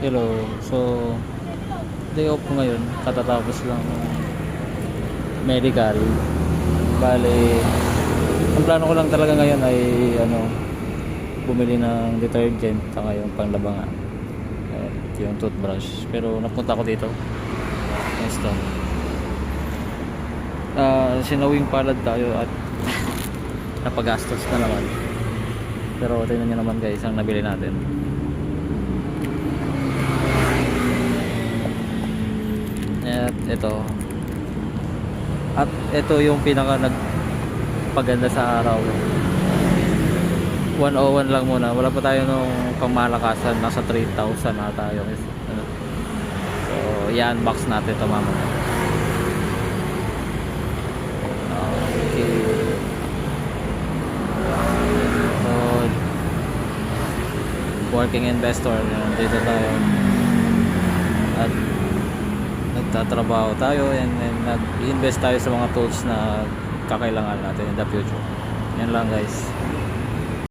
Hello. So, day off ko ngayon. Katatapos lang ng medical. Bale, ang plano ko lang talaga ngayon ay bumili ng detergent saka yung panlabangan. At yung toothbrush. Pero napunta ko dito. Next time. Sinawing palad tayo at napagastos na naman. Pero tingnan nyo naman guys ang nabili natin. At ito yung pinaka nagpaganda sa araw. 101 lang muna, wala pa tayo nung pangmalakasan, nasa 3,000 na tayo. So i-unbox natin ito mamaya. Okay. So working investor, dito tayo at nagtatrabaho tayo and nag-invest tayo sa mga tools na kakailangan natin in the future. Yan lang guys.